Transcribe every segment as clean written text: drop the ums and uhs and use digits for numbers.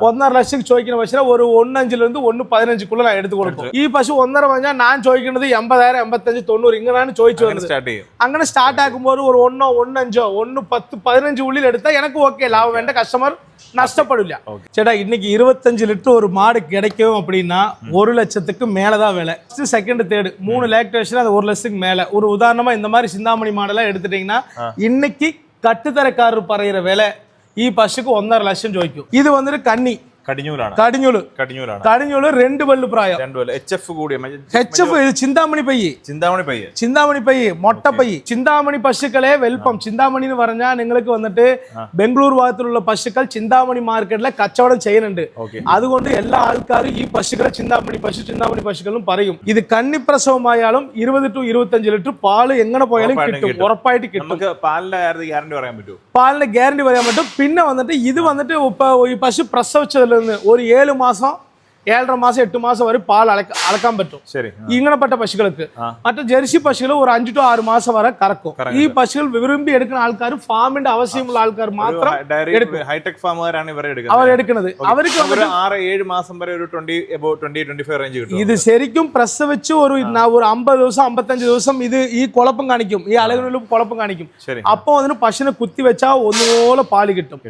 1.5 ലക്ഷം ചോദിക്കുന്ന പശുവിനെ ഒരു 1.5 1.15 ഞാൻ എടുത്തു കൊടുക്കും. ഈ പശു 1.5 പറഞ്ഞാൽ ഞാൻ ചോദിക്കുന്നത് 80,000 85 90 ഇങ്ങനെയാണ് ചോദിച്ചു വരുന്നത്. അങ്ങനെ സ്റ്റാർട്ട് ആക്കുമ്പോൾ ഒരു 1 1.5 1 10 15 ഉള്ളിൽ എടുത്താൽ എനിക്ക് ഓക്കെ ലാഭം. എന്റെ കസ്റ്റമർ நஷ்டப்படல. சேட்டா இன்னைக்கு 25 லிட்டர் ஒரு மாடு கிடைக்கும் அப்படின்னா 1 லட்சத்துக்கு மேலதான் விலை. செகண்ட் தேர்ட் 3 லாக்டேஷன் அது 1 லட்சத்துக்கு மேல. ஒரு உதாரணமா இந்த மாதிரி சிந்தாமணி மாடெல்லாம் எடுத்துட்டீங்கன்னா இன்னைக்கு கட்டுத்தரக்காரர் பறையிற விலை ഈ പശുക്ക് 1.5 ലക്ഷം ചോദിക്കും. ഇത് വന്നിട്ട് കന്നി കടിഞ്ഞൂല് 2 പല്ല് പ്രായം. HF ചിന്താമണി പയ്യ് മൊട്ടപ്പയ്യ്. ചിന്താമണി പശുക്കളെ വെൽപ്പം. ചിന്താമണി എന്ന് പറഞ്ഞാൽ നിങ്ങൾക്ക് വന്നിട്ട് ബംഗളൂർ ഭാഗത്തിലുള്ള പശുക്കൾ ചിന്താമണി മാർക്കറ്റിലെ കച്ചവടം ചെയ്യുന്നുണ്ട്. അതുകൊണ്ട് എല്ലാ ആൾക്കാരും ഈ പശുക്കളെ ചിന്താമണി പശുക്കളും പറയും. ഇത് കന്നിപ്രസവമായാലും 20 to 25 ലിറ്റർ പാല് എങ്ങനെ പോയാലും കിട്ടും, ഉറപ്പായിട്ട് കിട്ടും. പാലിന്റെ ഗ്യാരണ്ടി പറയാൻ പറ്റും. പിന്നെ വന്നിട്ട് ഇത് വന്നിട്ട് ഈ പശു പ്രസവിച്ചതിൽ ഒരു 7 മാസം 7.5 മാസം 8 മാസം വരെ പാൽ അളക്കാൻ പറ്റും ഇങ്ങനെപ്പെട്ട പശുക്കൾക്ക്. മറ്റേ ജെർസി പശുക്കൾ ഒരു 5 to 6 മാസം വരെ കറക്കും. ഈ പശുക്കൾ വിരുമ്പി എടുക്കുന്ന ആൾക്കാർ ഫാമിന്റെ ആവശ്യമുള്ള ആൾക്കാർ മാത്രം ഹൈടെക് ഫാമുകാരാണ് അവർ എടുക്കുന്നത്. അവർക്ക് 6-7 മാസം വരെ ഒരു 20-25 റേഞ്ച് കിട്ടും. ഇത് ശരിക്കും പ്രസവിച്ച് ഒരു 50 ദിവസം 55 ദിവസം ഇത് ഈ കുഴപ്പം കാണിക്കും, ഈ അളവിലും കുഴപ്പം കാണിക്കും. അപ്പൊ അതിന് പശുവിനെ കുത്തിവെച്ചാൽ ഒന്നുപോലെ പാല് കിട്ടും.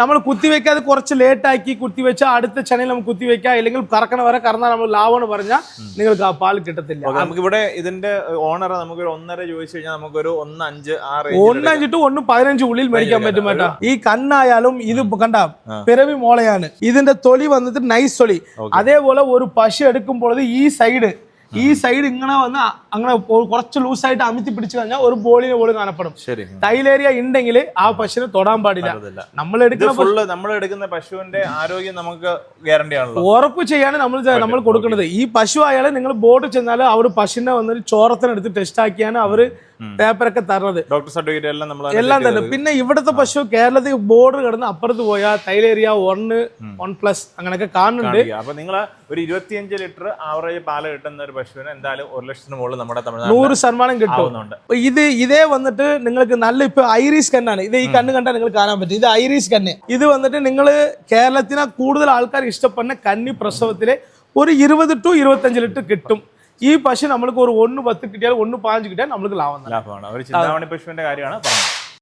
നമ്മൾ കുത്തിവെക്കാതെ കുറച്ച് ലേറ്റ് ആക്കി കുത്തിവെച്ചാൽ അടുത്ത ചനയിൽ നമുക്ക് കുത്തിവെക്കാം. കറക്കണ വരെ കറന്നാൽ നമ്മൾ ലാഭം പറഞ്ഞാൽ നിങ്ങൾക്ക് ആ പാൽ കിട്ടത്തില്ല. നമുക്ക് ഇവിടെ ഇതിന്റെ ഓണർ നമുക്ക് 1.5 ചോദിച്ചു കഴിഞ്ഞാൽ നമുക്കൊരു 1.5 to 1.15 ഉള്ളിൽ മേടിക്കാൻ പറ്റും കേട്ടോ. ഈ കണ്ണായാലും ഇത് കണ്ട പിറവി മോളയാണ്. ഇതിന്റെ തൊലി വന്നിട്ട് നൈസ് തൊലി. അതേപോലെ ഒരു പശു എടുക്കുമ്പോൾ ഈ സൈഡ് ഇങ്ങനെ വന്ന് അങ്ങനെ കുറച്ച് ലൂസായിട്ട് അമിത്തി പിടിച്ചു കഴിഞ്ഞാൽ ഒരു ബോളിന് പോലും കാണപ്പെടും. ടൈലേരിയ ഉണ്ടെങ്കിൽ ആ പശുവിനെ തൊടാൻ പാടില്ല. നമ്മൾ എടുക്കുന്ന പശുവിന്റെ ആരോഗ്യം നമുക്ക് ഗ്യാരണ്ടി ആണല്ലോ, ഉറപ്പ് ചെയ്യാണ് നമ്മൾ കൊടുക്കുന്നത്. ഈ പശു ആയാലും നിങ്ങൾ ബോർഡ് ചെന്നാൽ അവർ പശുവിനെ വന്നിട്ട് ചോറത്തിനെടുത്ത് ടെസ്റ്റ് ആക്കിയാണ് അവര് പേപ്പറൊക്കെ തരുന്നത്, ഡോക്ടർ സർട്ടിഫിക്കറ്റ് എല്ലാം തന്നെ. പിന്നെ ഇവിടുത്തെ പശു കേരളത്തിൽ ബോർഡർ കിടന്ന് അപ്പുറത്ത് പോയാൽ തൈലേരിയ 1+, അങ്ങനെയൊക്കെ കാണുന്നുണ്ട്. അപ്പൊ നിങ്ങൾ ഒരു 25 ലിറ്റർ ആവറേജ് പാല് കിട്ടുന്ന ഒരു പശുവിന് എന്തായാലും 1 ലക്ഷത്തിന് മുകളിൽ നമ്മുടെ തമിഴ്നാട് 100% കിട്ടുന്നുണ്ട്. ഇതേ വന്നിട്ട് നിങ്ങൾക്ക് നല്ല ഇപ്പൊ ഐറിസ് കണ്ണാണ്. ഇത് ഈ കണ്ണ് കണ്ടാൽ നിങ്ങൾ കാണാൻ പറ്റും. ഇത് ഐറിസ് കണ്ണ്. ഇത് വന്നിട്ട് നിങ്ങൾ കേരളത്തിനെ കൂടുതൽ ആൾക്കാർ ഇഷ്ടപ്പെടുന്ന കന്നി പ്രസവത്തിലെ ഒരു 20 to 25 ലിറ്റർ കിട്ടും. ഈ പശു നമ്മൾക്ക് ഒരു 1.10 കിട്ടിയാൽ 1.15 കിട്ടിയാൽ നമ്മൾക്ക് ലാഭമാണ്. ഒരു ചിന്താമണി പശുവിന്റെ കാര്യമാണ് പറഞ്ഞത്.